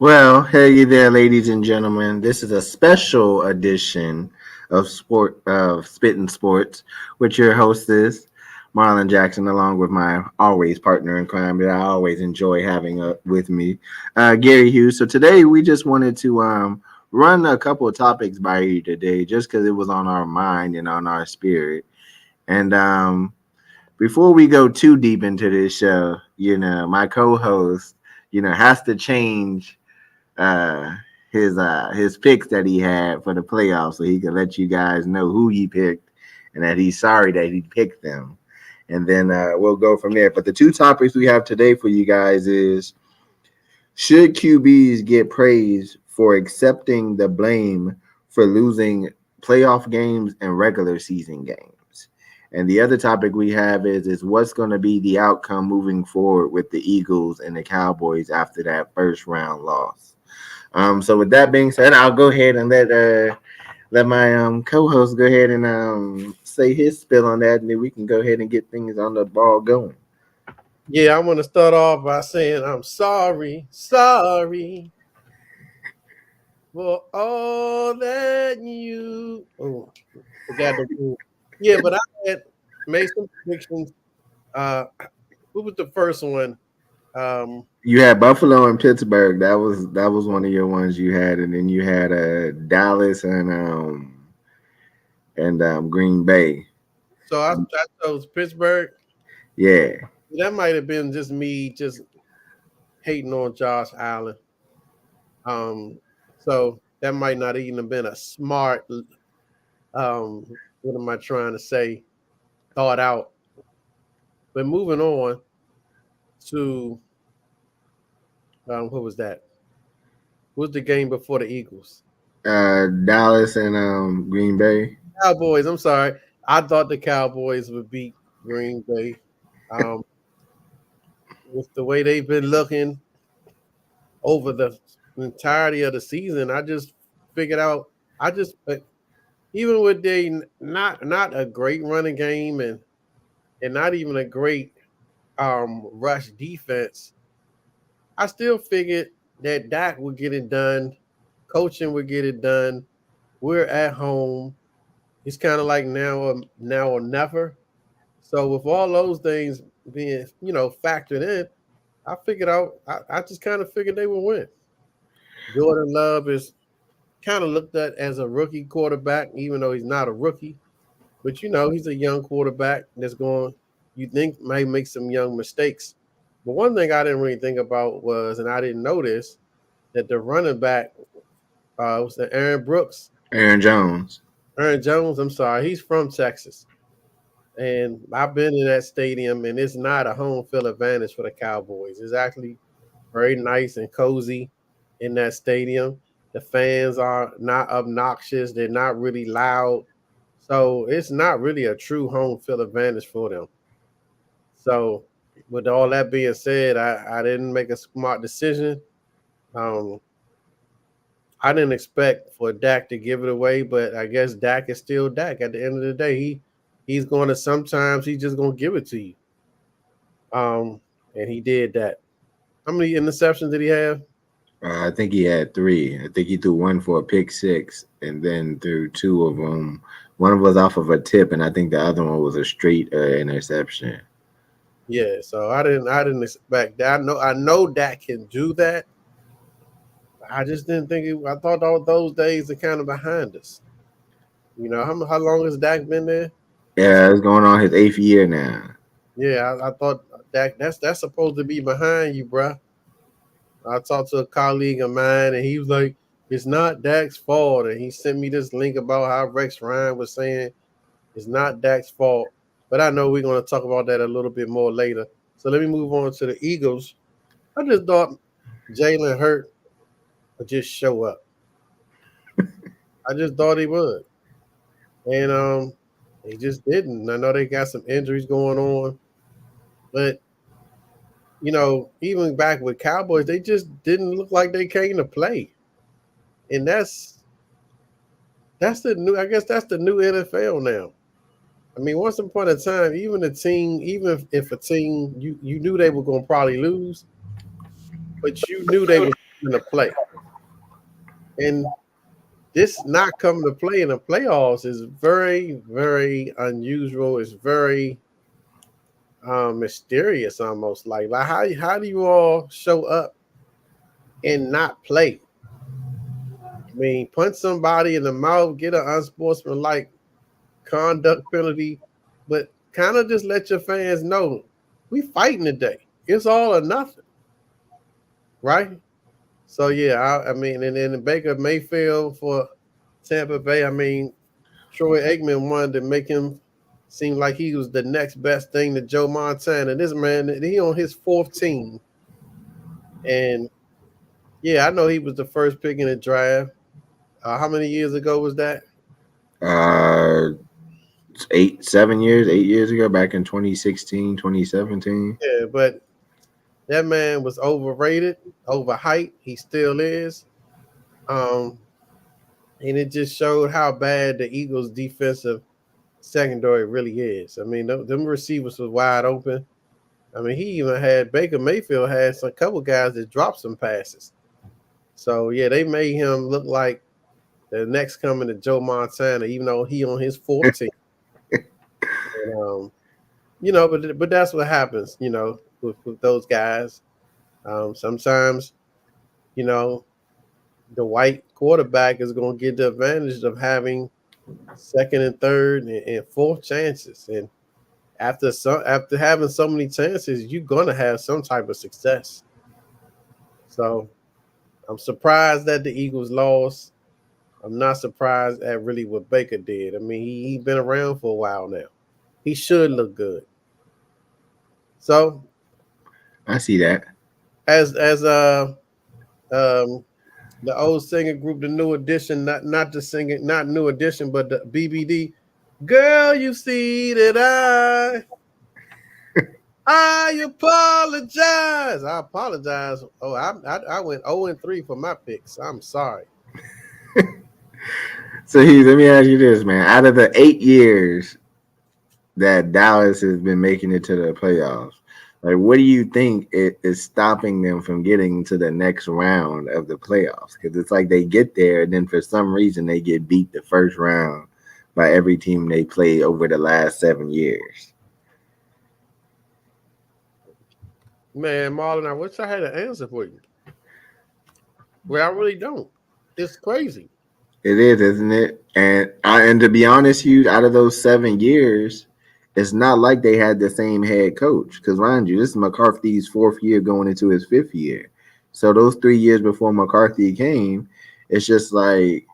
Well, hey there, ladies and gentlemen. This is a special edition of Spittin' Sports, with your hostess Marlon Jackson, along with my always partner in crime that I always enjoy having with me, Gary Hughes. So today we just wanted to run a couple of topics by you today, just because it was on our mind and on our spirit. And before we go too deep into this show, my co-host, has to change uh his picks that he had for the playoffs so he could let you guys know who he picked and that he's sorry that he picked them. And then we'll go from there. But the two topics we have today for you guys is, should QBs get praise for accepting the blame for losing playoff games and regular season games? And the other topic we have is what's going to be the outcome moving forward with the Eagles and the Cowboys after that first round loss. So with that being said, I'll go ahead and let my co-host go ahead and say his spill on that, and then we can go ahead and get things on the ball going. Yeah, I'm gonna start off by saying I'm sorry for all that you. Oh, forgot the rule. Yeah, but I had made some predictions. Uh, who was the first one? You had Buffalo and Pittsburgh. That was one of your ones you had, and then you had Dallas and Green Bay. So I chose Pittsburgh. Yeah. That might have been just me just hating on Josh Allen. Um, so that might not even have been a smart. What am I trying to say? Thought out. But moving on to what was that? What was the game before the Eagles? Dallas and Green Bay. Cowboys. I'm sorry. I thought the Cowboys would beat Green Bay. Um, with the way they've been looking over the entirety of the season, I just figured out. I just even with they not a great running game and not even a great rush defense, I still figured that Dak would get it done, coaching would get it done. We're at home. It's kind of like now or never. So with all those things being factored in, I figured out. I just kind of figured they would win. Jordan Love is kind of looked at as a rookie quarterback, even though he's not a rookie. But he's a young quarterback that's going. You think might make some young mistakes. But one thing I didn't really think about was, and I didn't notice that the running back was the Aaron Brooks, Aaron Jones. Aaron Jones. I'm sorry, he's from Texas. And I've been in that stadium, and it's not a home field advantage for the Cowboys. It's actually very nice and cozy in that stadium. The fans are not obnoxious, they're not really loud. So it's not really a true home field advantage for them. So, with all that being said, I didn't make a smart decision. Um, I didn't expect for Dak to give it away, but I guess Dak is still Dak. At the end of the day, he's going to sometimes he's just going to give it to you. And he did that. How many interceptions did he have? I think he had three. I think he threw one for a pick six, and then threw two of them. One was off of a tip, and I think the other one was a straight interception. Yeah, so I didn't expect that. I know Dak can do that. I just didn't think I thought all those days are kind of behind us. How long has Dak been there? Yeah, it's going on his eighth year now. Yeah, I thought Dak that's supposed to be behind you, bruh. I talked to a colleague of mine, and he was like, "It's not Dak's fault." And he sent me this link about how Rex Ryan was saying it's not Dak's fault. But I know we're going to talk about that a little bit more later. So let me move on to the Eagles. I just thought Jalen Hurt would just show up. I just thought he would, and he just didn't. I know they got some injuries going on, but even back with Cowboys, they just didn't look like they came to play, and that's the new. I guess that's the new NFL now. I mean, once upon a time, even a team, even if a team you knew they were going to probably lose, but you knew they was coming to play. And this not coming to play in the playoffs is very, very unusual. It's very mysterious, almost like how do you all show up and not play? I mean, punch somebody in the mouth, get an unsportsmanlike conduct penalty, but kind of just let your fans know we fighting today. It's all or nothing, right? So yeah, I mean, and then Baker Mayfield for Tampa Bay. I mean, Troy Aikman wanted to make him seem like he was the next best thing to Joe Montana. This man, he on his fourth team, and yeah, I know he was the first pick in the draft. How many years ago was that? Uh, 8 years ago, back in 2016, 2017. Yeah, but that man was overrated, overhyped. He still is. Um, and it just showed how bad the Eagles' defensive secondary really is. I mean, them receivers was wide open. I mean, he even had Baker Mayfield had some couple guys that dropped some passes. So yeah, they made him look like the next coming to Joe Montana, even though he on his 14th. And, but that's what happens, with those guys. Sometimes, you know, the white quarterback is going to get the advantage of having second and third and fourth chances. And after having so many chances, you're going to have some type of success. So I'm surprised that the Eagles lost. I'm not surprised at really what Baker did. I mean, he been around for a while now. He should look good. So I see that. as the old singing group, the New Edition, not the singing, not New Edition, but the BBD. Girl, you see that I apologize. I apologize. Oh, I went 0-3 for my picks. I'm sorry. So, Hugh, let me ask you this, man. Out of the 8 years that Dallas has been making it to the playoffs, like, what do you think is stopping them from getting to the next round of the playoffs? Because it's like they get there, and then for some reason they get beat the first round by every team they play over the last 7 years. Man, Marlon, I wish I had an answer for you. Well, I really don't. It's crazy. It is, isn't it? And to be honest, Hugh, out of those 7 years, it's not like they had the same head coach. Because mind you, this is McCarthy's fourth year going into his fifth year. So those 3 years before McCarthy came, it's just like,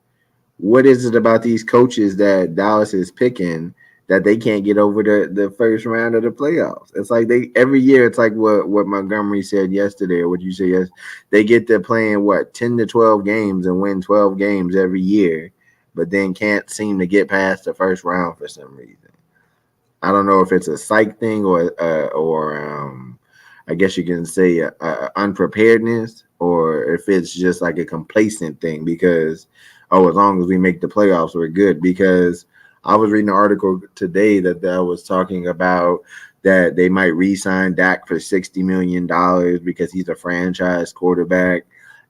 what is it about these coaches that Dallas is picking that they can't get over the first round of the playoffs? It's like they every year. It's like what Montgomery said yesterday, or what you said yes. They get to playing 10 to 12 games and win 12 games every year, but then can't seem to get past the first round for some reason. I don't know if it's a psych thing or I guess you can say unpreparedness, or if it's just like a complacent thing because as long as we make the playoffs, we're good. Because I was reading an article today that was talking about that they might re-sign Dak for $60 million because he's a franchise quarterback,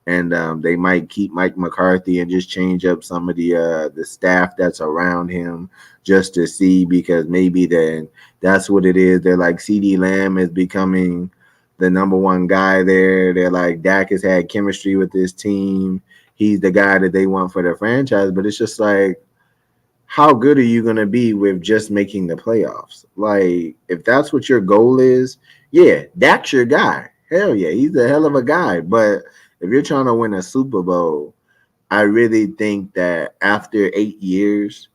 and they might keep Mike McCarthy and just change up some of the staff that's around him just to see, because maybe then that's what it is. They're like CD Lamb is becoming the number one guy there. They're like Dak has had chemistry with this team. He's the guy that they want for their franchise. But it's just like, how good are you going to be with just making the playoffs? Like, if that's what your goal is, yeah, Dak's your guy. Hell yeah, he's a hell of a guy. But if you're trying to win a Super Bowl, I really think that after 8 years,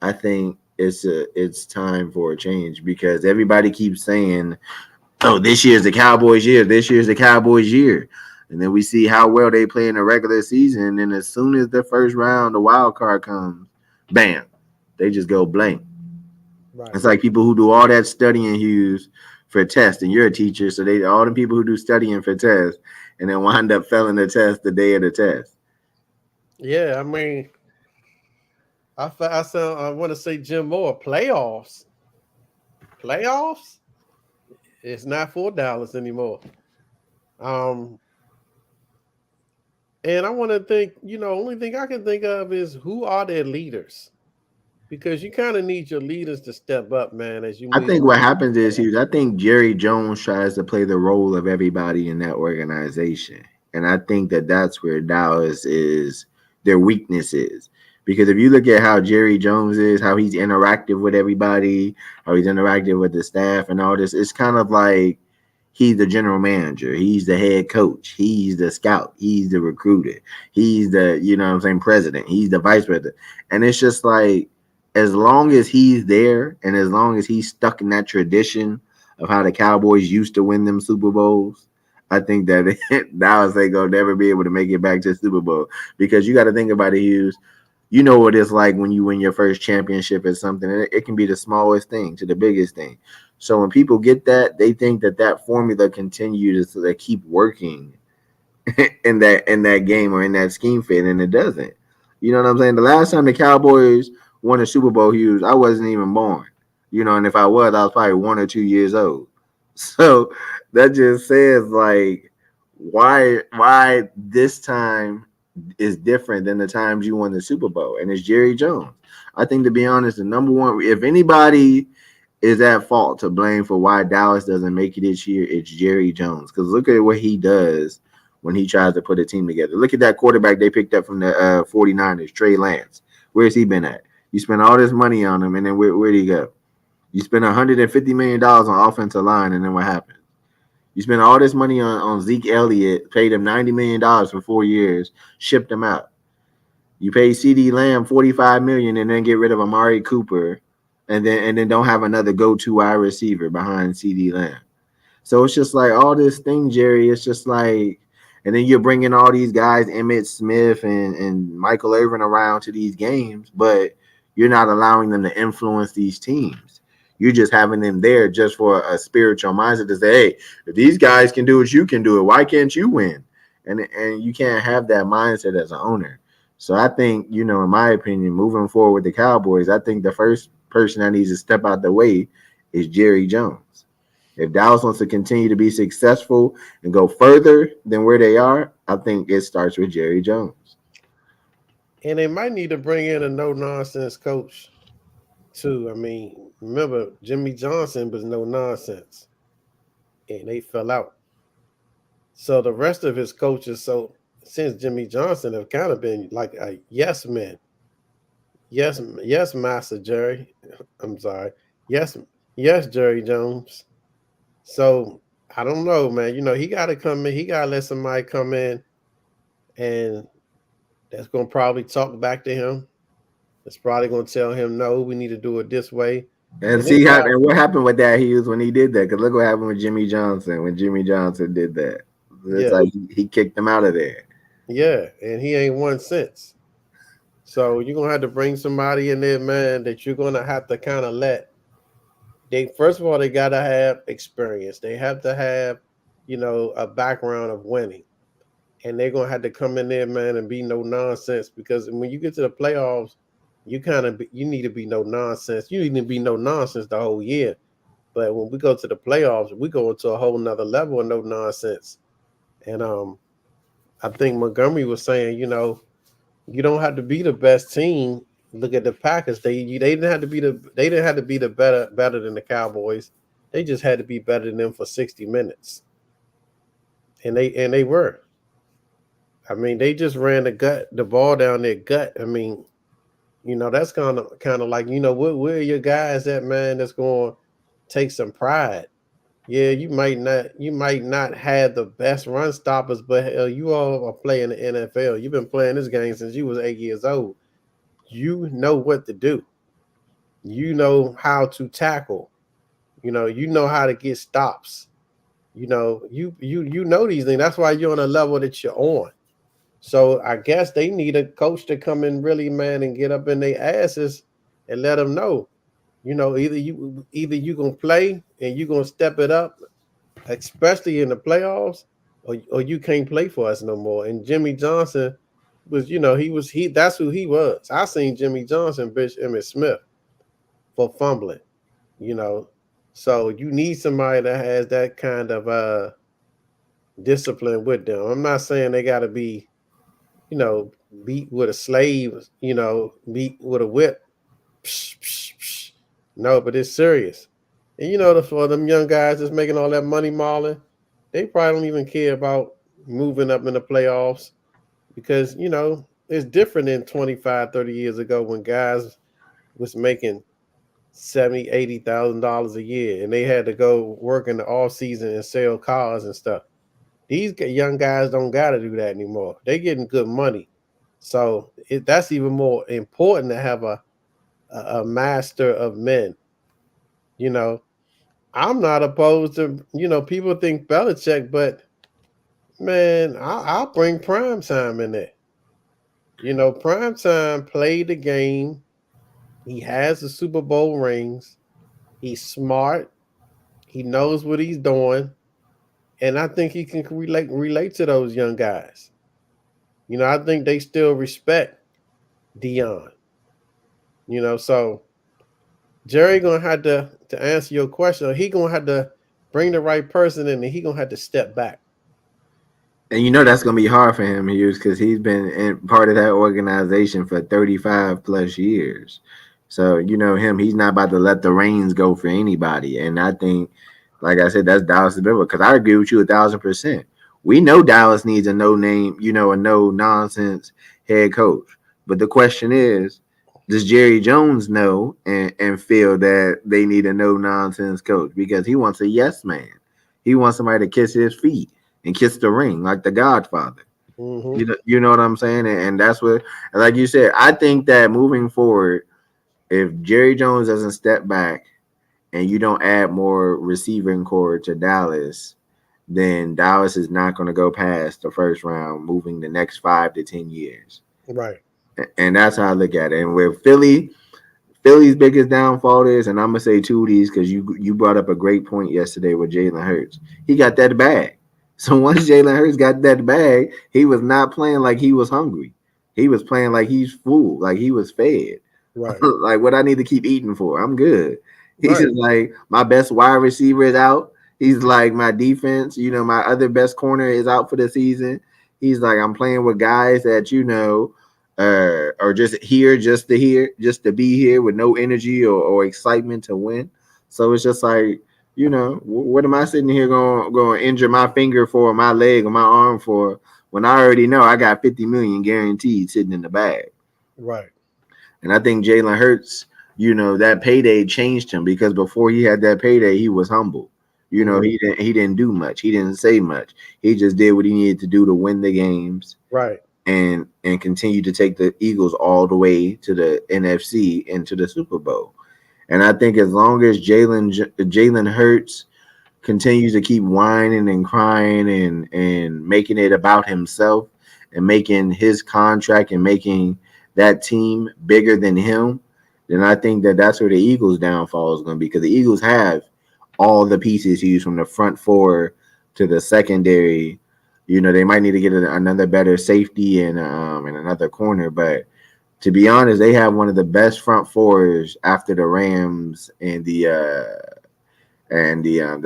I think it's time for a change, because everybody keeps saying, "Oh, this year's the Cowboys' year. This year's the Cowboys' year." And then we see how well they play in the regular season, and as soon as the first round, the wild card comes, bam, they just go blank. Right. It's like people who do all that studying, Hughes, for tests, and you're a teacher, so they all the people who do studying for tests and then wind up failing the test the day of the test. Yeah, I mean, I want to say Jim Moore playoffs. Playoffs? It's not for Dallas anymore. Um, And I want to think, only thing I can think of is who are their leaders? Because you kind of need your leaders to step up, man, as you I move think on. what happens is, Hughes, I think Jerry Jones tries to play the role of everybody in that organization. And I think that that's where Dallas is, their weakness is. Because if you look at how Jerry Jones is, how he's interactive with everybody, how he's interactive with the staff and all this, it's kind of like he's the general manager, he's the head coach, he's the scout, he's the recruiter, he's the, president, he's the vice president. And it's just like, as long as he's there and as long as he's stuck in that tradition of how the Cowboys used to win them Super Bowls, I think that Dallas ain't gonna never be able to make it back to the Super Bowl. Because you got to think about it, Hughes. You know what it's like when you win your first championship or something. And it can be the smallest thing to the biggest thing. So when people get that, they think that that formula continues to keep working in that game or in that scheme fit, and it doesn't. You know what I'm saying? The last time the Cowboys won a Super Bowl, Hughes, I wasn't even born. And if I was, I was probably 1 or 2 years old. So that just says like why this time is different than the times you won the Super Bowl, and it's Jerry Jones. I think, to be honest, the number one, if anybody is at fault to blame for why Dallas doesn't make it this year, it's Jerry Jones. Because look at what he does when he tries to put a team together. Look at that quarterback they picked up from the 49ers, Trey Lance. Where's he been at? You spent all this money on him, and then where'd he go? You spent $150 million on offensive line, and then what happened? You spent all this money on Zeke Elliott, paid him $90 million for 4 years, shipped him out. You pay CD Lamb $45 million and then get rid of Amari Cooper, and then don't have another go-to wide receiver behind CD Lamb. So it's just like all this thing, Jerry. It's just like, and then you're bringing all these guys, Emmitt Smith and Michael Irvin, around to these games, but you're not allowing them to influence these teams. You're just having them there just for a spiritual mindset to say, hey, if these guys can do it, you can do it. Why can't you win? And you can't have that mindset as an owner. So I think, in my opinion, moving forward with the Cowboys, I think the first person that needs to step out the way is Jerry Jones. If Dallas wants to continue to be successful and go further than where they are, I think it starts with Jerry Jones. And they might need to bring in a no nonsense coach too. I mean, remember Jimmy Johnson was no nonsense, and they fell out. So the rest of his coaches, so since Jimmy Johnson, have kind of been like a yes man. Yes, yes, Master Jerry. I'm sorry. Yes, yes, Jerry Jones. So I don't know, man. He got to come in. He got to let somebody come in, and that's gonna probably talk back to him. It's probably gonna tell him, no, we need to do it this way. And And then see how guys, and what happened with that Hughes when he did that. Because look what happened with Jimmy Johnson when Jimmy Johnson did that. It's yeah, like he kicked him out of there. yeah, and he ain't won since. So you're gonna have to bring somebody in there, man, that you're gonna have to kind of let. They first of all, they gotta have experience. They have to have, a background of winning, and they're gonna have to come in there, man, and be no nonsense. Because when you get to the playoffs, you need to be no nonsense. You need to be no nonsense the whole year. But when we go to the playoffs, we go into a whole nother level of no nonsense. And I think Montgomery was saying, you don't have to be the best team. Look at the Packers. They didn't have to be the better than the Cowboys. They just had to be better than them for 60 minutes. And they were. I mean, they just ran the ball down their gut. I mean, that's kind of like, where are your guys at, man, that's going to take some pride. Yeah, you might not have the best run stoppers, but hell, you all are playing the NFL. You've been playing this game since you was 8 years old. You know what to do. You know how to tackle. You know how to get stops. You know these things. That's why you're on a level that you're on. So I guess they need a coach to come in really, man, and get up in their asses and let them know. Either you gonna play and you gonna step it up, especially in the playoffs, or you can't play for us no more. And Jimmy Johnson was, he that's who he was. I seen Jimmy Johnson bitch Emmitt Smith for fumbling, you know. So you need somebody that has that kind of discipline with them. I'm not saying they gotta be beat with a slave, beat with a whip. Psh, psh, psh. No, but it's serious. And for them young guys that's making all that money, Marlon, they probably don't even care about moving up in the playoffs because, it's different than 25, 30 years ago when guys was making 70, $80,000 a year and they had to go work in the off season and sell cars and stuff. These young guys don't got to do that anymore. They getting good money. So that's even more important to have a master of men. You know, I'm not opposed to, people think Belichick, but man, I'll bring prime time in there. Prime time played the game. He has the Super Bowl rings. He's smart. He knows what he's doing. And I think he can relate to those young guys. I think they still respect Dion. So Jerry gonna have to answer your question. He gonna have to bring the right person in, and he gonna have to step back. And that's gonna be hard for him, Hughes, because he's been part of that organization for 35 plus years. So him, he's not about to let the reins go for anybody. And I think, like I said, that's Dallas' bill. Because I agree with you 1,000%. We know Dallas needs a no name, a no nonsense head coach. But the question is, does Jerry Jones know and feel that they need a no nonsense coach? Because he wants a yes man. He wants somebody to kiss his feet and kiss the ring like the Godfather. Mm-hmm. You know what I'm saying? And that's what, like you said, I think that moving forward, if Jerry Jones doesn't step back and you don't add more receiving core to Dallas, then Dallas is not going to go past the first round moving the next 5 to 10 years. Right. And that's how I look at it. And with Philly's biggest downfall is, and I'm gonna say two of these because you brought up a great point yesterday with Jalen Hurts. He got that bag. So once Jalen Hurts got that bag, he was not playing like he was hungry. He was playing like he's full, like he was fed. Right. Like what I need to keep eating for. I'm good. He's Right. just like my best wide receiver is out. He's like my defense, my other best corner is out for the season. He's like I'm playing with guys that or just to be here with no energy or excitement to win. So it's just like, what am I sitting here going to injure my finger for, my leg or my arm for, when I already know I got 50 million guaranteed sitting in the bag. Right. And I think Jalen Hurts, that payday changed him because before he had that payday, he was humble. Mm-hmm. He didn't do much. He didn't say much. He just did what he needed to do to win the games. Right. And continue to take the Eagles all the way to the NFC and to the Super Bowl. And I think as long as Jalen Hurts continues to keep whining and crying and making it about himself and making his contract and making that team bigger than him, then I think that's where the Eagles' downfall is going to be, because the Eagles have all the pieces used from the front four to the secondary. They might need to get another better safety and another corner, but to be honest, they have one of the best front fours after the Rams and the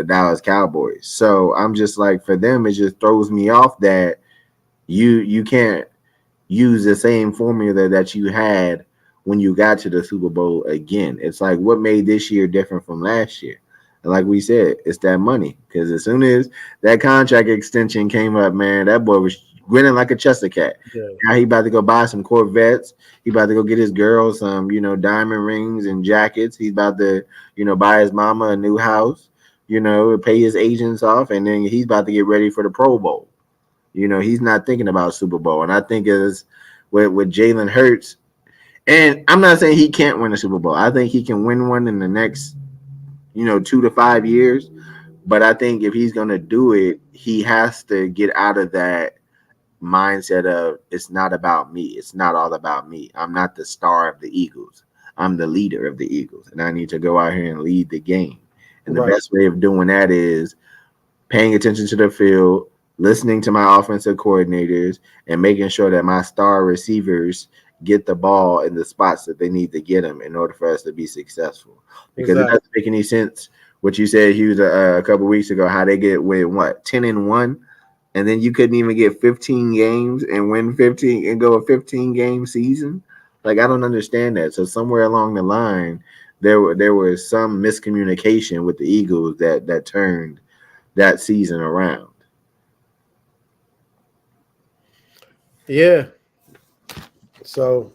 Dallas Cowboys. So I'm just like, for them, it just throws me off that you can't use the same formula that you had when you got to the Super Bowl again. It's like, what made this year different from last year? And like we said, it's that money. Because as soon as that contract extension came up, man, that boy was grinning like a Chester cat. Yeah. Now he about to go buy some Corvettes. He about to go get his girl some, diamond rings and jackets. He's about to, buy his mama a new house, pay his agents off, and then he's about to get ready for the Pro Bowl. He's not thinking about Super Bowl. And I think is with Jalen Hurts, and I'm not saying he can't win a Super Bowl. I think he can win one in the next, 2 to 5 years. But I think if he's going to do it, he has to get out of that mindset of it's not about me. It's not all about me. I'm not the star of the Eagles. I'm the leader of the Eagles, and I need to go out here and lead the game. And the best way of doing that is paying attention to the field, listening to my offensive coordinators, and making sure that my star receivers get the ball in the spots that they need to get them in order for us to be successful. Because it doesn't make any sense what you said, Hughes, a couple weeks ago, how they get with 10-1 and then you couldn't even get 15 games and win 15 and go a 15 game season. Like I don't understand that. So somewhere along the line, there was some miscommunication with the Eagles that turned that season around. Yeah. So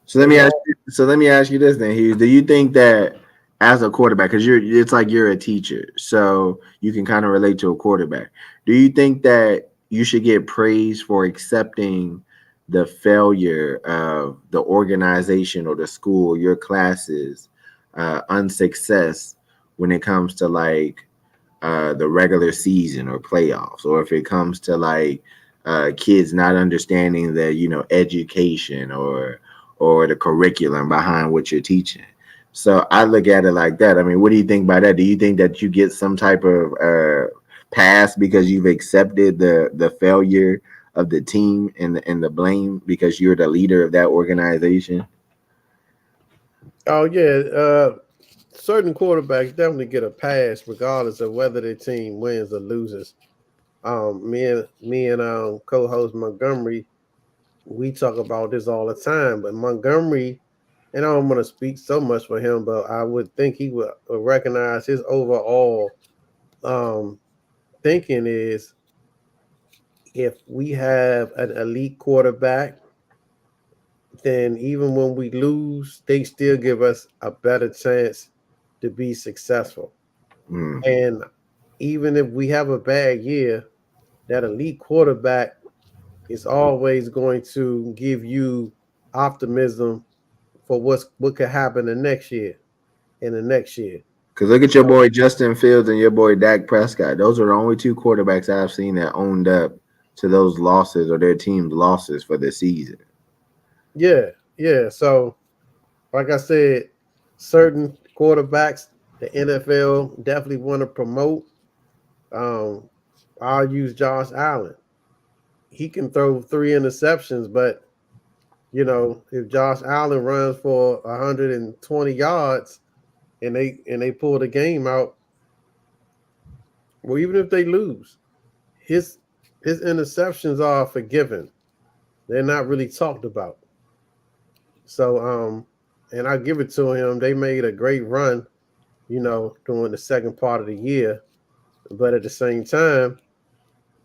So let they me ask. lost. So let me ask you this then, Hughes. Do you think that as a quarterback, because it's like you're a teacher, so you can kind of relate to a quarterback. Do you think that you should get praise for accepting the failure of the organization or the school, your classes, unsuccess when it comes to like the regular season or playoffs, or if it comes to like kids not understanding the education or the curriculum behind what you're teaching. So I look at it like that. I mean, what do you think by that? Do you think that you get some type of pass because you've accepted the failure of the team and the blame because you're the leader of that organization? Oh yeah. Certain quarterbacks definitely get a pass regardless of whether their team wins or loses. Me and co-host Montgomery, we talk about this all the time. But Montgomery, and I don't want to speak so much for him, but I would think he would recognize his overall um, thinking is if we have an elite quarterback, then even when we lose, they still give us a better chance to be successful. Mm. And even if we have a bad year, that elite quarterback is always going to give you optimism for what could happen the next year and the next year. Because look at your So boy Justin Fields and your boy Dak Prescott. Those are the only two quarterbacks I've seen that owned up to those losses or their team's losses for the season. yeah, yeah. So like I said, certain quarterbacks the NFL definitely want to promote. Um, I'll use Josh Allen. He can throw 3 interceptions, but if Josh Allen runs for 120 yards and they pull the game out, well, even if they lose, his his interceptions are forgiven. They're not really talked about. So and I give it to him. They made a great run, during the second part of the year. But at the same time,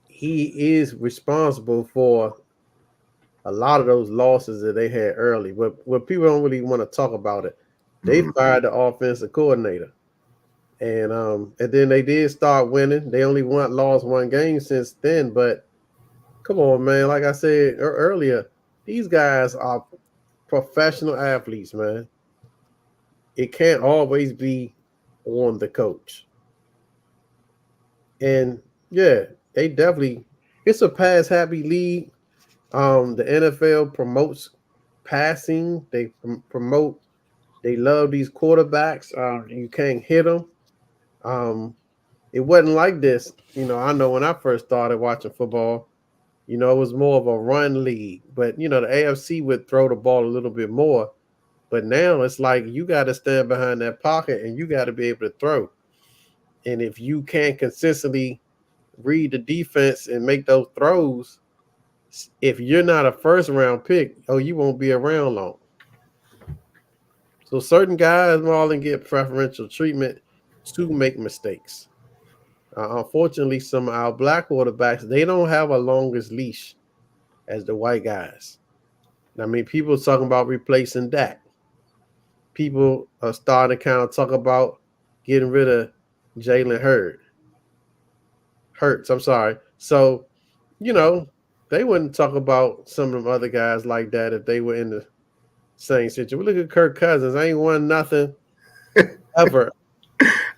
he is responsible for a lot of those losses that they had early. But what people don't really want to talk about it, they Mm. fired the offensive coordinator. And then they did start winning. They only lost one game since then. But come on, man. Like I said earlier, these guys are professional athletes, man. It can't always be on the coach. And yeah, they definitely it's a pass happy league. The NFL promotes passing. They promote. They love these quarterbacks. You can't hit them. Um, it wasn't like this. I know when I first started watching football, it was more of a run league. But the AFC would throw the ball a little bit more. But now it's like you got to stand behind that pocket and you got to be able to throw. And if you can't consistently read the defense and make those throws, if you're not a first round pick, you won't be around long. So certain guys, Marlon, get preferential treatment to make mistakes. Unfortunately, some of our black quarterbacks, they don't have a longest leash as the white guys. I mean, people talking about replacing Dak. People are starting to kind of talk about getting rid of Jalen Hurts. I'm sorry. So, you know, they wouldn't talk about some of them other guys like that if they were in the same situation. Look at Kirk Cousins. Ain't won nothing ever.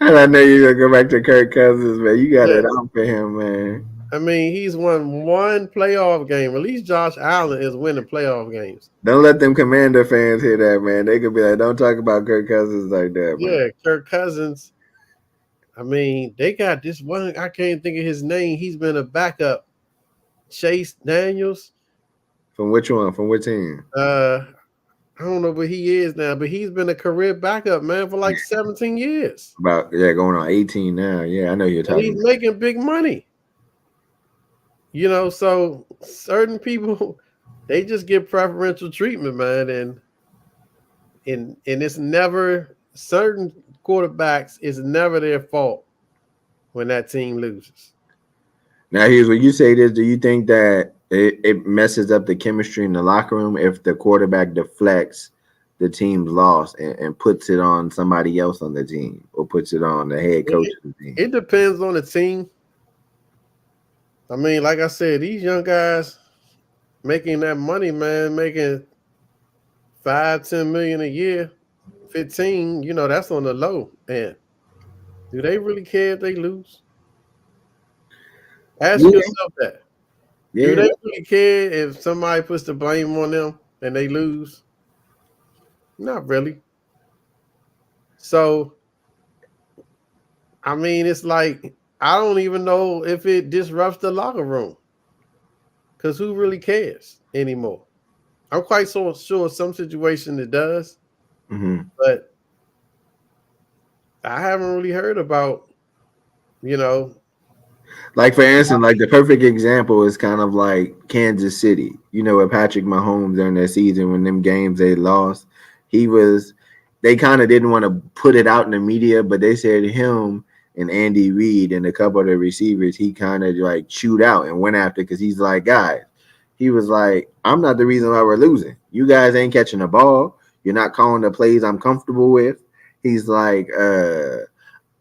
And I know you're gonna go back to Kirk Cousins, man. You got Yeah. it out for him, man. I mean, he's won one playoff game. At least Josh Allen is winning playoff games. Don't let them Commander fans hear that, man. They could be like, "Don't talk about Kirk Cousins like that, man." Yeah, Kirk Cousins. I mean, they got this one. I can't think of his name. He's been a backup. Chase Daniels. From which one? From which team? I don't know where he is now, but he's been a career backup, man, for like 17 years. About going on 18 now. Yeah, I know who you're And talking he's about. making big money. So certain people they just get preferential treatment, man, and it's never certain quarterbacks. It's never their fault when that team loses. Now, here's what you say this. Do you think that it messes up the chemistry in the locker room if the quarterback deflects the team's loss and puts it on somebody else on the team or puts it on the head coach It, of the team? it depends on the team. I mean, like I said, these young guys making that money, man, making 5, 10 million a year, 15. That's on the low end. Do they really care if they lose? Ask Yeah, yourself that. Do yeah. they really care if somebody puts the blame on them and they lose? Not really. So, I mean, it's like I don't even know if it disrupts the locker room because who really cares anymore? I'm quite so sure some situation it does, Hmm. but I haven't really heard about, you know, Like for instance, like the perfect example is kind of like Kansas City. You know, with Patrick Mahomes during that season when them games they lost, he was. They kind of didn't want to put it out in the media, but they said him and Andy Reid and a couple of the receivers, he kind of like chewed out and went after because he's like, guys, he was like, I'm not the reason why we're losing. You guys ain't catching the ball. You're not calling the plays I'm comfortable with. He's like,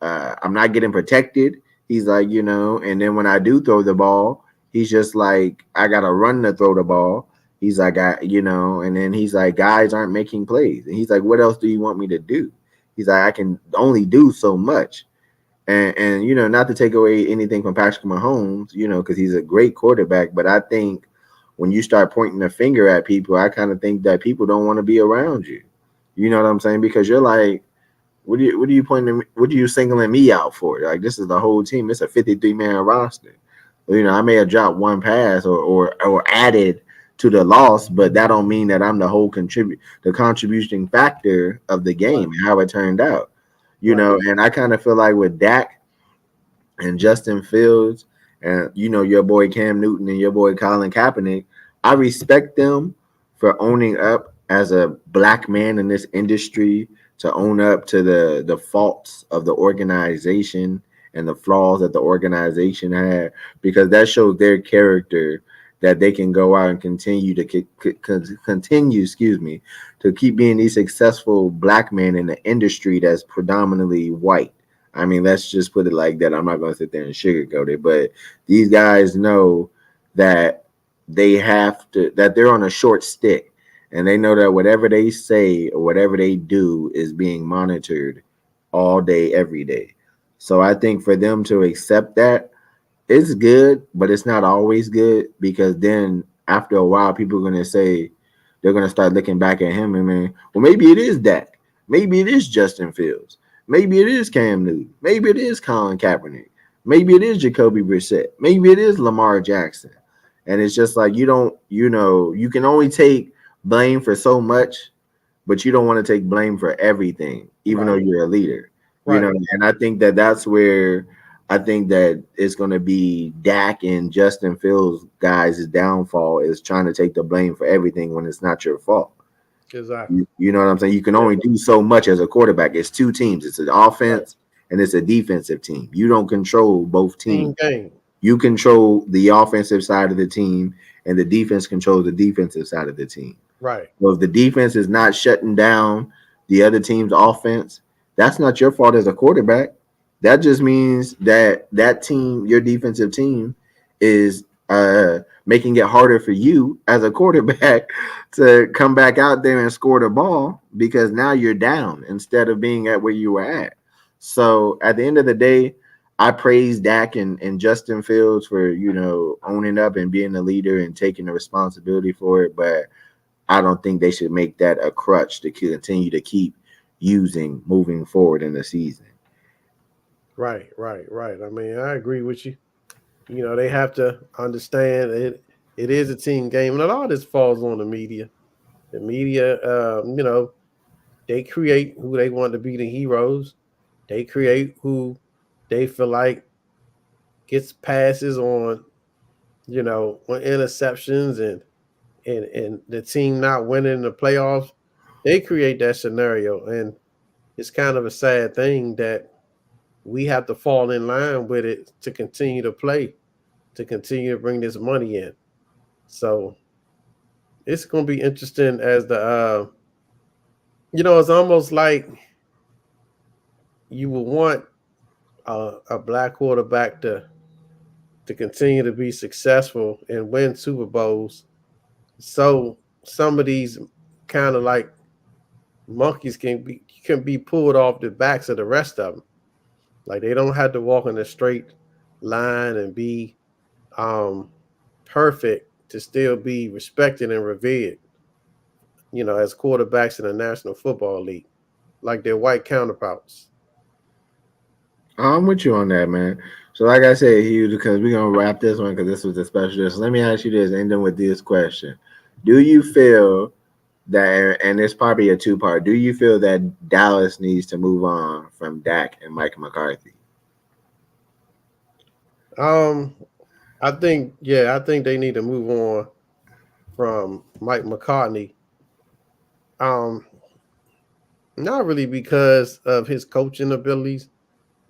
I'm not getting protected. He's like, and then when I do throw the ball, he's just like, I gotta run to throw the ball. He's like, and then he's like, guys aren't making plays. And he's like, what else do you want me to do? He's like, I can only do so much. And not to take away anything from Patrick Mahomes, because he's a great quarterback, but I think when you start pointing the finger at people, I kind of think that people don't want to be around you. You know what I'm saying? Because you're like, what are you pointing? What are you singling me out for? Like this is the whole team. It's a 53-man roster. I may have dropped one pass or added to the loss, but that don't mean that I'm the contributing factor of the right, game and how it turned out. right, And I kind of feel like with Dak and Justin Fields and your boy Cam Newton and your boy Colin Kaepernick, I respect them for owning up as a black man in this industry to own up to the faults of the organization and the flaws that the organization had because that shows their character that they can go out and continue to continue, excuse me, to keep being these successful black men in the industry that's predominantly white. I mean, let's just put it like that. I'm not going to sit there and sugarcoat it, but these guys know that that they're on a short stick and they know that whatever they say or whatever they do is being monitored all day, every day. So I think for them to accept that, it's good, but it's not always good because then after a while, people are going to say, they're going to start looking back at him and man, well, maybe it is Dak. Maybe it is Justin Fields. Maybe it is Cam Newton. Maybe it is Colin Kaepernick. Maybe it is Jacoby Brissett. Maybe it is Lamar Jackson. And it's just like you can only take blame for so much, but you don't want to take blame for everything, even though right, you're a leader. right. And I think that that's where I think that it's going to be Dak and Justin Fields guys' downfall is trying to take the blame for everything when it's not your fault. Exactly. You know what I'm saying? You can Yeah, only do so much as a quarterback. It's two teams. It's an right. offense and it's a defensive team. You don't control both teams. Team game. You control the offensive side of the team and the defense controls the defensive side of the team. Right, So if the defense is not shutting down the other team's offense, that's not your fault as a quarterback. That just means that that team, your defensive team, is making it harder for you as a quarterback to come back out there and score the ball because now you're down instead of being at where you were at. So at the end of the day, I praise Dak and Justin Fields for owning up and being the leader and taking the responsibility for it, but I don't think they should make that a crutch to continue to keep using moving forward in the season. right, right, right. I mean, I agree with you. They have to understand it. It is a team game, and a lot of this falls on the media. The media, they create who they want to be the heroes. They create who they feel like gets passes on, when interceptions and the team not winning the playoffs, they create that scenario. And it's kind of a sad thing that we have to fall in line with it to continue to play, to continue to bring this money in. So it's going to be interesting as it's almost like you would want a black quarterback to continue to be successful and win Super Bowls. So some of these kind of like monkeys can be pulled off the backs of the rest of them. Like they don't have to walk in a straight line and be um, perfect to still be respected and revered. As quarterbacks in the National Football League, like their white counterparts. I'm with you on that, man. So, like I said, Hugh, because we're gonna wrap this one because this was a special. So, let me ask you this, ending with this question: do you feel that, and it's probably a two-part, do you feel that Dallas needs to move on from Dak and Mike McCarthy? Um, I think they need to move on from Mike McCartney. Um, Not really because of his coaching abilities,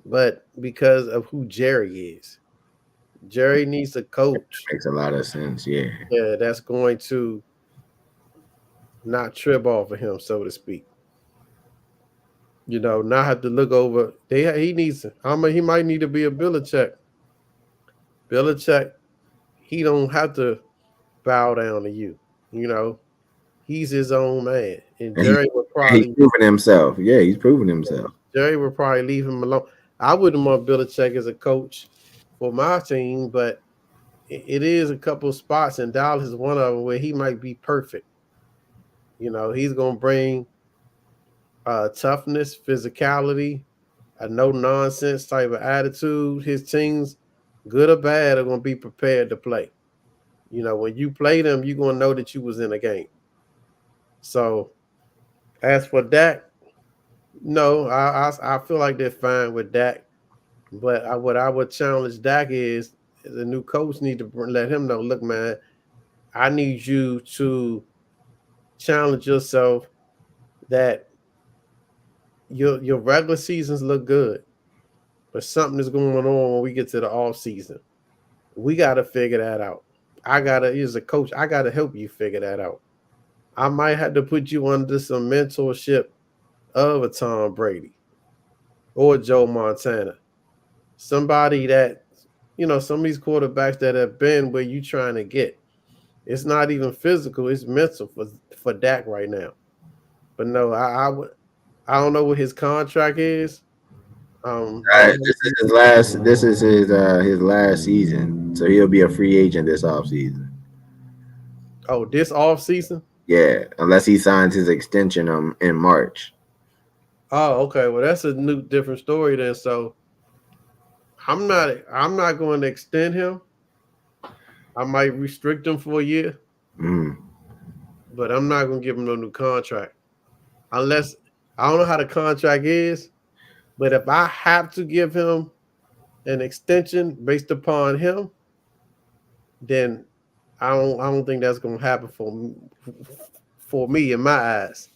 but because of who Jerry is. Jerry needs a coach, Makes a lot of sense. Yeah. yeah, that's going to not trip off of him, so to speak. Not have to look over. He needs. He might need to be a Belichick. Belichick, he don't have to bow down to you. You know, he's his own man, and And he's proven himself. Yeah, he's proven himself. Jerry would probably leave him alone. I wouldn't want Belichick as a coach for my team, but it is a couple of spots, and Dallas is one of them where he might be perfect. He's gonna bring toughness, physicality, a no nonsense type of attitude. His teams, good or bad, are gonna be prepared to play. When you play them, you're gonna know that you was in a game. So as for Dak, no, I feel like they're fine with Dak. But what I would challenge Dak is the new coach need to let him know. Look, man, I need you to challenge yourself that your regular seasons look good, but something is going on when we get to the off season. We got to figure that out. As a coach, I gotta help you figure that out. I might have to put you under some mentorship of a Tom Brady or Joe Montana. Somebody that, some of these quarterbacks that have been where you trying to get. It's not even physical, it's mental for Dak right now. But no, I don't know what his contract is. That This might is be, his last. This is his last season, so he'll be a free agent this offseason. this off season. Yeah, unless he signs his extension in March. Oh, okay. Well, that's a new different story then. So I'm not going to extend him. I might restrict him for a year, Mm. but I'm not going to give him no new contract unless I don't know how the contract is. But if I have to give him an extension based upon him, then I don't think that's going to happen for me in my eyes.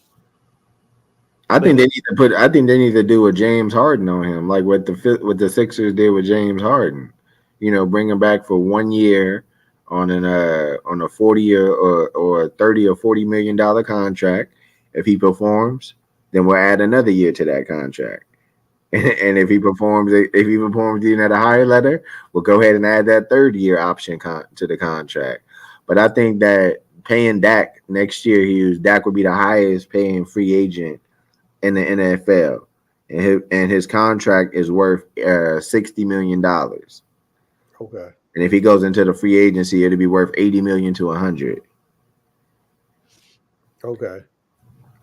I But think they need to put. I think they need to do a James Harden on him, like what the Sixers did with James Harden. Bring him back for 1 year on a 40 or $30 or $40 million contract. If he performs, then we'll add another year to that contract. And if he performs even at a higher letter, we'll go ahead and add that third year option to the contract. But I think that paying Dak next year, Dak would be the highest paying free agent in the NFL, and his contract is worth $60 million. okay, And if he goes into the free agency, it'll be worth 80 million to 100. okay.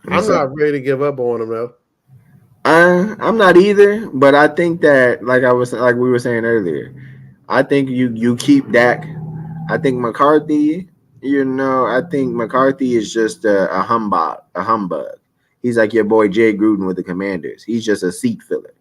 And I'm so not ready to give up on him though. I'm not either, but I think that like we were saying earlier, I think you keep Dak. I think McCarthy, I think McCarthy is just a humbug, a humbug. He's like your boy Jay Gruden with the Commanders. He's just a seat filler.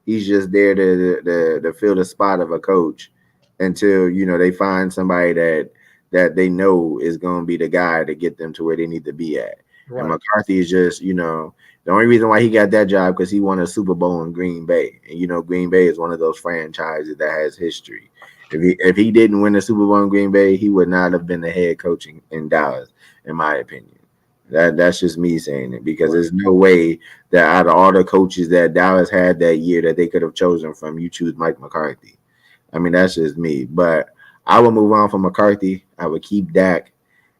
He's just there to fill the spot of a coach, until they find somebody that they know is going to be the guy to get them to where they need to be at. And Right. McCarthy is just the only reason why he got that job because he won a Super Bowl in Green Bay, and Green Bay is one of those franchises that has history. If he didn't win the Super Bowl in Green Bay, he would not have been the head coach in Dallas, in my opinion. That's just me saying it because Right. there's no way that out of all the coaches that Dallas had that year that they could have chosen from, you choose Mike McCarthy. I mean, that's just me. But I would move on from McCarthy. I would keep Dak,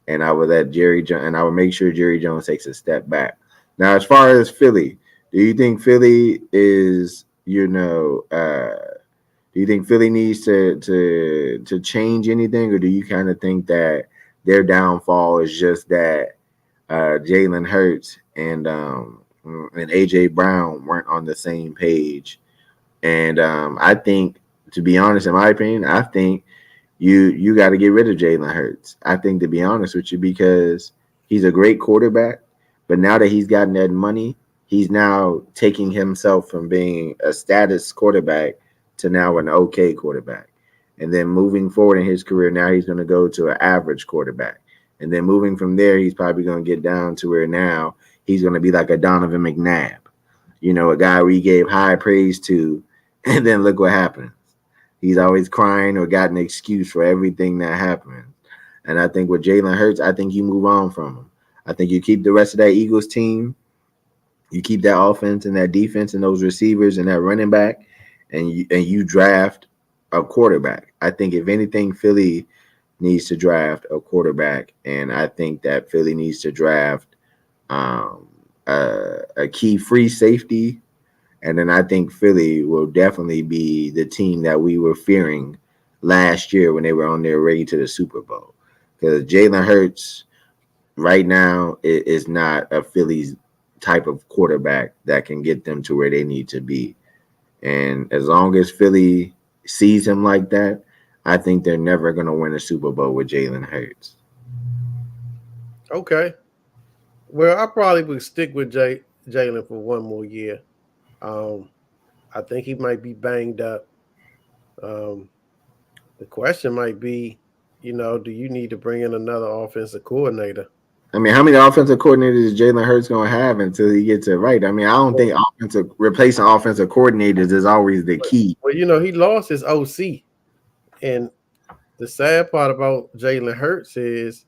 and I would let Jerry Jones, and I would make sure Jerry Jones takes a step back. Now, as far as Philly, do you think Philly is, do you think Philly needs to change anything, or do you kind of think that their downfall is just that Jalen Hurts and AJ Brown weren't on the same page? And I think, to be honest, in my opinion, I think you got to get rid of Jalen Hurts. I think, to be honest with you, because he's a great quarterback, but now that he's gotten that money, he's now taking himself from being a status quarterback to now an okay quarterback. And then moving forward in his career, now he's going to go to an average quarterback. And then moving from there, he's probably going to get down to where now he's going to be like a Donovan McNabb, a guy we gave high praise to, and then look what happened. He's always crying or got an excuse for everything that happened. And I think with Jalen Hurts, I think you move on from him. I think you keep the rest of that Eagles team. You keep that offense and that defense and those receivers and that running back, and you draft a quarterback. I think if anything, Philly needs to draft a quarterback, and I think that Philly needs to draft um, a key free safety. And then I think Philly will definitely be the team that we were fearing last year when they were on their way to the Super Bowl. Because Jalen Hurts right now is not a Phillies type of quarterback that can get them to where they need to be. And as long as Philly sees him like that, I think they're never going to win a Super Bowl with Jalen Hurts. Okay. Well, I probably would stick with Jalen for one more year. Um, I think he might be banged up. Um, the question might be, do you need to bring in another offensive coordinator? I mean, how many offensive coordinators is Jalen Hurts going to have until he gets it right? I mean, I don't Well, think replacing offensive coordinators is always the key. he lost his OC, and the sad part about Jalen Hurts is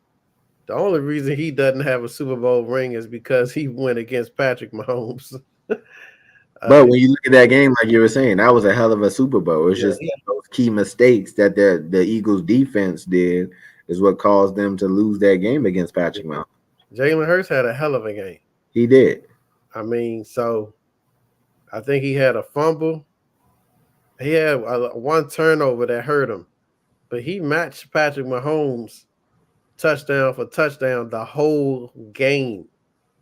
the only reason he doesn't have a Super Bowl ring is because he went against Patrick Mahomes. But when you look at that game, like you were saying, that was a hell of a Super Bowl. It's Yeah, just those key mistakes that the Eagles defense did is what caused them to lose that game against Patrick Mahomes. Jalen Hurts had a hell of a game. He did. I mean, so I think he had a fumble. He had one turnover that hurt him, but he matched Patrick Mahomes touchdown for touchdown the whole game.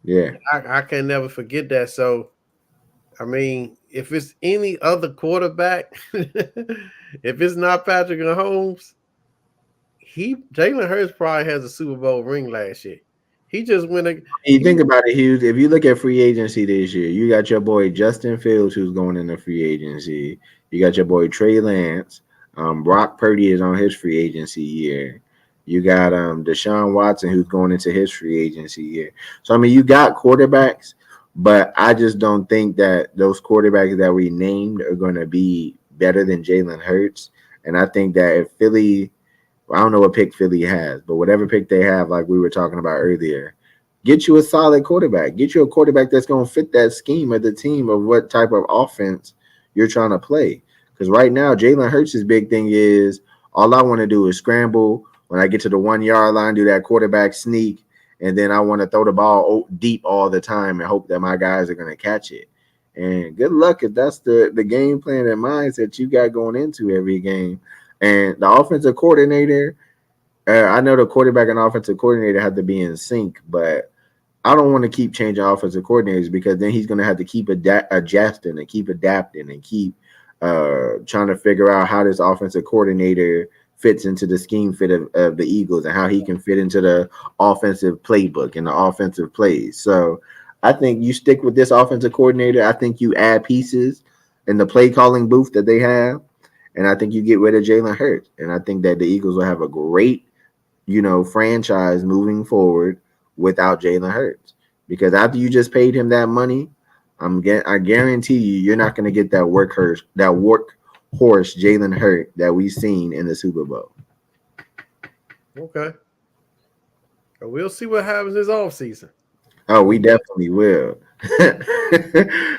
Yeah. I can never forget that. So, I mean, if it's any other quarterback, if it's not Patrick Mahomes, Jalen Hurts probably has a Super Bowl ring last year. He just went. You think about it, Hughes. If you look at free agency this year, you got your boy Justin Fields who's going into free agency. You got your boy Trey Lance. Brock Purdy is on his free agency year. You got Deshaun Watson who's going into his free agency year. So I mean, you got quarterbacks, but I just don't think that those quarterbacks that we named are going to be better than Jalen Hurts. And I think that if Philly, I don't know what pick Philly has, but whatever pick they have, like we were talking about earlier, get you a solid quarterback. Get you a quarterback that's going to fit that scheme of the team of what type of offense you're trying to play. Because right now, Jalen Hurts' big thing is all I want to do is scramble when I get to the 1 yard line, do that quarterback sneak, and then I want to throw the ball deep all the time and hope that my guys are going to catch it. And good luck if that's the game plan and mindset you got going into every game. And the offensive coordinator, I know the quarterback and offensive coordinator have to be in sync, but I don't want to keep changing offensive coordinators because then he's going to have to keep adjusting and keep adapting and keep trying to figure out how this offensive coordinator fits into the scheme fit of the Eagles and how he can fit into the offensive playbook and the offensive plays. So I think you stick with this offensive coordinator. I think you add pieces in the play calling booth that they have. and I think you get rid of Jalen Hurts, and I think that the Eagles will have a great, franchise moving forward without Jalen Hurts. Because after you just paid him that money, I guarantee you're not going to get that workhorse Jalen Hurt that we've seen in the Super Bowl. Okay. We'll see what happens this offseason. Oh, we We got definitely will.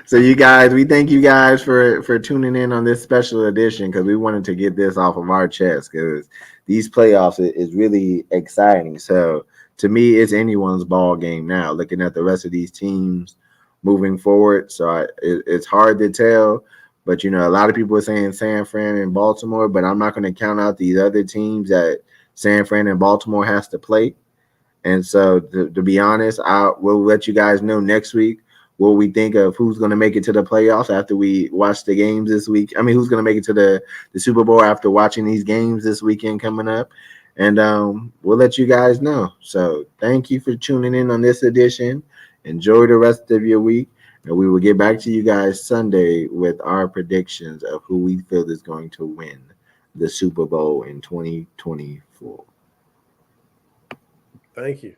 So you guys, we thank you guys for tuning in on this special edition because we wanted to get this off of our chest because these playoffs is really exciting. So to me, it's anyone's ball game now. Looking at the rest of these teams moving forward, so it's hard to tell. But a lot of people are saying San Fran and Baltimore, but I'm not going to count out these other teams that San Fran and Baltimore has to play. And so, to be honest, we'll let you guys know next week what we think of who's going to make it to the playoffs after we watch the games this week. I mean, who's going to make it to the Super Bowl after watching these games this weekend coming up. And we'll let you guys know. So thank you for tuning in on this edition. Enjoy the rest of your week. And we will get back to you guys Sunday with our predictions of who we feel is going to win the Super Bowl in 2024. Thank you.